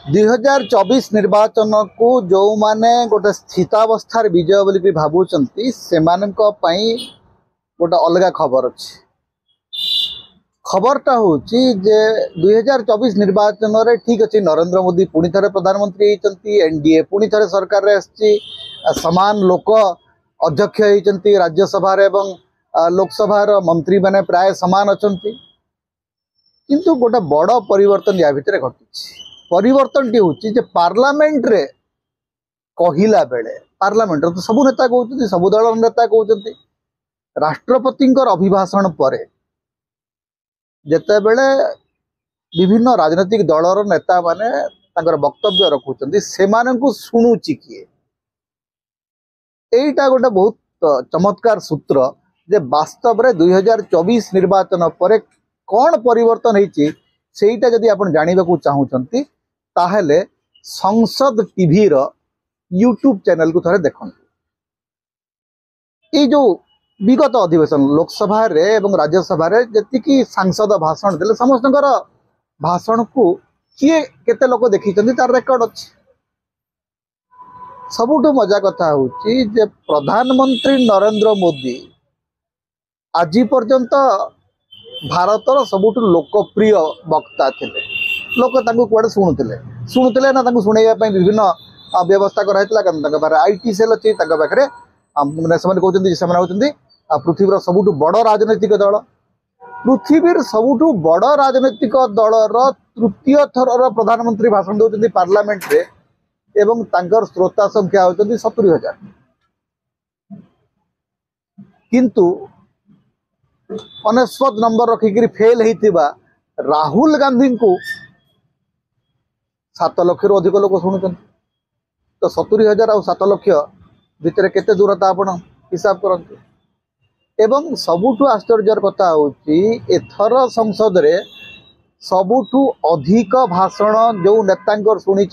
2024 निर्वाचन को जो माने गोटे स्थितावस्थार विजय बोली भावुंट से गोटे अलग खबर अच्छी खबरटा हूँ जे 2024 निर्वाचन रे ठीक अच्छे नरेंद्र मोदी पुणी थे प्रधानमंत्री होती एनडीए पुणी थे सरकार समान लोक अध्यक्ष होती राज्यसभा एवं लोकसभार मंत्री मैंने प्राय समान अच्छा किंतु गोटे बड़ परिवर्तन या भितर घटी परिवर्तन टी हूँ पार्लियामेंट रे कहला बेले पार्लियामेंट तो सबू नेता कहते सबू दल नेता कहते राष्ट्रपति अभिभाषण पर जिते बेले विभिन्न राजनीतिक दलर नेता माने वक्तव्य रखुंट से शुणुची किए यहीटा गोटे बहुत चमत्कार सूत्र जे वास्तव में 2024 निर्वाचन पर कौन परिवर्तन होती सेटा जदि आप जानवा चाहूँगी ताहले संसद टीवी रो यूट्यूब चैनल को थोड़े देखो ये जो विगत अधिवेशन लोकसभा रे एवं राज्यसभा रे जति सांसद भाषण देले समस्त भाषण को किए केते लोक देखी तार रेकर्ड अच्छी सबुठु मजा कथा होची जे प्रधानमंत्री नरेंद्र मोदी आज पर्यंत भारतर सबुठु लोकप्रिय वक्ता थिले लोक कुआड़े शुणुले ना शुणा विभिन्न व्यवस्था कराई आईटी सेल अच्छी पाखे मैंने कहते पृथ्वीर सबुठु बड़ राजनैतिक दल पृथ्वीर सबुठु बड़ राजनैतिक दलर तृतीय थर प्रधानमंत्री भाषण दौरान पार्लियामेंट रे एवं तांकर श्रोता संख्या होती 70,000 किंतु 99 नंबर रखिक फेल होता राहुल गांधी को 7 लाख रु अधिक लोक शुणुं तो 70,000 और 7 लाख भितर केते दूरता आप हिसाब करते एवं सबुठु आश्चर्यर कथा होची एथर संसद रे सबुठु अधिक भाषण जो नेता शुणी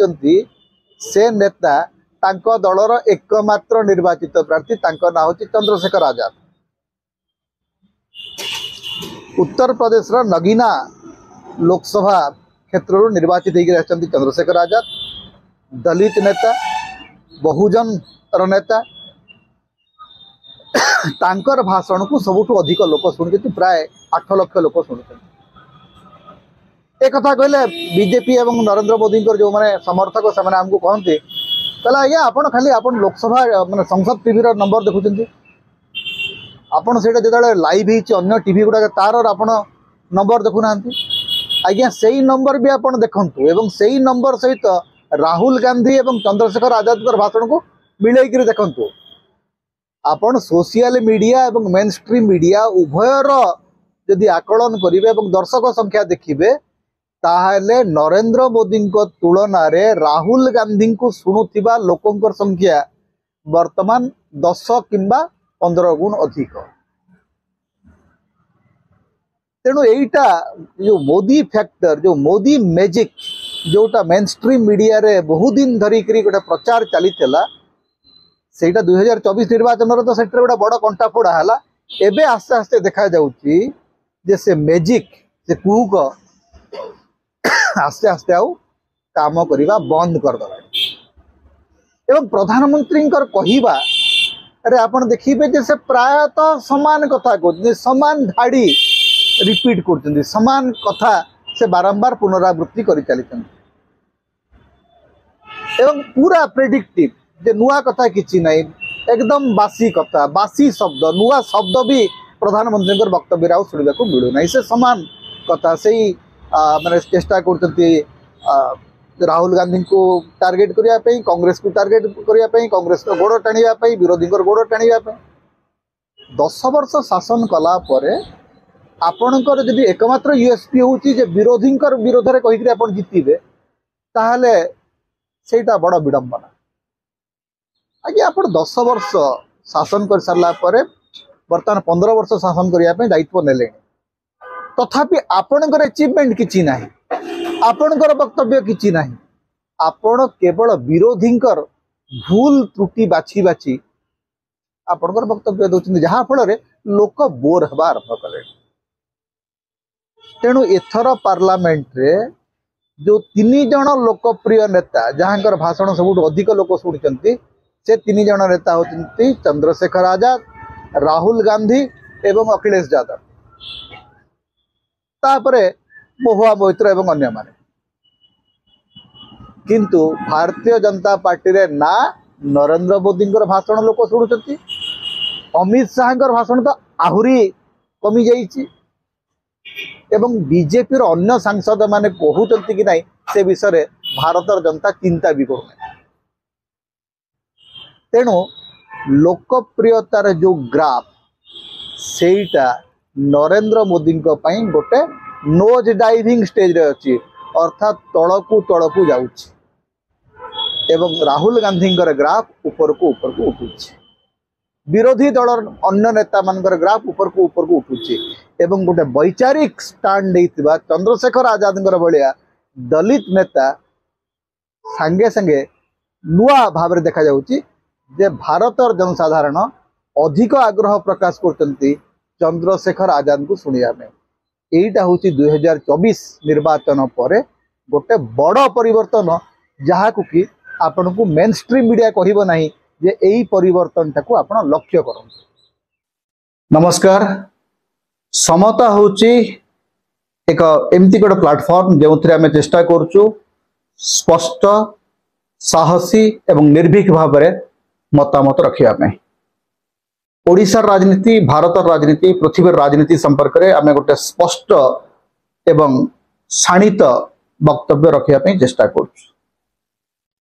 से नेता तांको दलर एकमात्र निर्वाचित प्रार्थी तांको ना होची चंद्रशेखर आजाद उत्तर प्रदेश नगीना लोकसभा क्षेत्र निर्वाचित होकर चंद्रशेखर आजाद दलित नेता बहुजन नेता तांकर भाषण को सबुठु अधिक लोक शुणुं प्राय 8 लाख लोक शुणुं एक कथा कहले बीजेपी एवं नरेंद्र मोदी जो मैंने समर्थक से आमको कहते कहला आज्ञा आपन खाली आपन लोकसभा माने संसद टीवी नंबर देखुं आपन से जो लाइव अन्य टीवी गुड़ा तार आपन नंबर देखुना आज्ञा से नंबर भी आपन देखंतु एवं से नंबर सहित राहुल गांधी एवं चंद्रशेखर आजाद भाषण को मिलैकि देखंतु आपन सोशल मीडिया एवं मेन स्ट्रीम मीडिया उभयर जदि आकलन करेंगे एवं दर्शक संख्या देखिए ताहले नरेंद्र मोदी तुलन रे राहुल गांधी को शुणुवा लोकंकर संख्या वर्तमान 10 किंबा 15 गुण अधिक तेणु यहीटा जो मोदी फैक्टर जो मोदी मैजिक जोटा मेन स्ट्रीम मीडिया रे बहुत दिन धरिक गोटे प्रचार चली सेटा 2024 निर्वाचन तो से गोटे बड़ कंटा फोड़ा है एवं आस्ते आस्ते देखा जाउची जे से मैजिक से कुक आस्ते आस्ते आउ काम करवा बंद करदे एवं प्रधानमंत्री कहवा अरे आपण देखिए जे से प्रायतः समान कथा कहते समान धाड़ी रिपीट कर समान कथा से बारंबार पुनरावृत्ति कर चली एवं पूरा प्रेडिक्टिव जे नुआ कथा किछि नहीं एकदम बासी कथा बासी शब्द नुआ शब्द भी प्रधानमंत्री वक्तव्य शुणा मिलू ना से समान कथा से मैंने चेष्टा करते राहुल गांधी को टार्गेट करने कांग्रेस को टार्गेट करने कांग्रेस को गोड़ टाणी विरोधी गोड़ टाणी 10 वर्ष शासन कला आपणकर जदि एकमात्र यूएसपी हूँ विरोधी विरोध में कहीकि आप जितबे ताहले सेटा बड़ विडंबना आज्ञा आप 10 वर्ष शासन कर सारा बर्तमान 15 वर्ष शासन करने दायित्व नेले तथापि आपणकर अचिवमेंट किछि नाही आपणकर वक्तव्य किछि नाही आपण केवल विरोधी भूल त्रुटि बाछी बाछी आपणकर वक्तव्य दौरान जहाँ फल लोक बोर हवा आरंभ कले तेणु एथर पार्लियामेंट रे जो 3 जन लोकप्रिय नेता जहां भाषण सब अधिक लोक शुणी से 3 जन नेता होती चंद्रशेखर आजाद, राहुल गांधी एवं अखिलेश यादव, तापरे महुआ मोइत्र एवं अन्य माने। किंतु भारतीय जनता पार्टी रे ना नरेंद्र मोदी भाषण लोक शुणुंट, अमित शाह भाषण तो आहुरी कमी जाइए एवं बीजेपी अन्य सांसद माने कहते कि नहीं से विषय भारत जनता चिंता भी करूना। तेणु लोकप्रियतार जो ग्राफ सेटा नरेंद्र मोदी गोटे नोज डाइविंग स्टेज रे अच्छी, अर्थात तलकू जाउछि एवं राहुल गांधी ग्राफ ऊपर को उठुछि, विरोधी दल अन्य नेता मान ग्राफ ऊपर को उठुछि एवं गोटे वैचारिक स्टैंड देइतिबा चंद्रशेखर आजाद भाया दलित नेता सांगे सांगे नुआ भाव देखा जाउछि जे भारतर जनसाधारण अधिक आग्रह प्रकाश करते चंद्रशेखर आजाद को शुणिया में। यहीटा हूँ 2024 निर्वाचन पर गोटे बड़ परिवर्तन जहाँ कि आपण को मेन स्ट्रीम मीडिया कहब नहीं जे यही परिवर्तन टाको आपण लक्ष्य कर। नमस्कार, समता होची एक एमती गोटे प्लाटफॉर्म जो आम चेष्टा करुचु स्पष्ट साहसी एवं निर्भीक भाव में मतामत रखा। ओडिशार राजनीति, भारतर राजनीति, पृथ्वीर राजनीति संपर्क में आम गोटे स्पष्ट एवं शाणित वक्तव्य रखापी चेष्टा करुचु।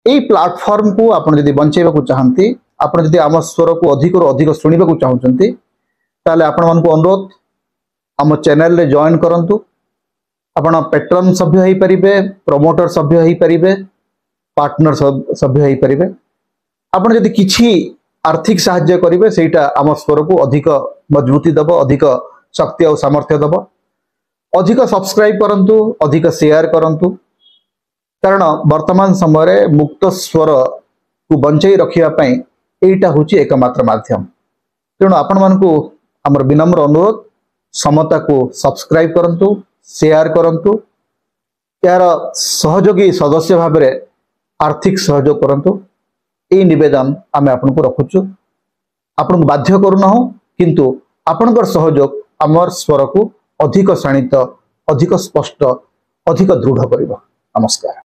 यही प्लाटफॉर्म को आपड़ जदि बंचाइबा चाहती, आपड़ जदि आम स्वर को अधिक अधिक शुणा चाहते ताले आपण मानक अनुरोध आम चैनल रे जॉइन करंतु। आपण पेट्रन सभ्य होई परिबे, प्रमोटर सभ्य होई परिबे, पार्टनर सभ्य होई परिबे। आपण जदि किछि आर्थिक सहायता करेंगे सेटा आम स्वर को अधिक मजबूती दब, अधिक शक्ति और सामर्थ्य दब। अधिक सब्सक्राइब करंतु, अधिक शेयर करंतु, कारण वर्तमान समय मुक्त स्वर को बंचाई रखिया एटा होची एकमात्र माध्यम। तेणु आपण मानकु हमर विनम्र अनुरोध समता को सब्सक्राइब करंतु, शेयर करंतु, यार सहयोगी सदस्य भाव में आर्थिक सहयोग करंतु। यही निवेदन आम आपन को रखुचु। आपन को बाध्य करूना हो, किंतु आपनकर सहयोग आमर स्वर को अधिक शाणित, अधिक स्पष्ट, अधिक दृढ़ करिबो। नमस्कार।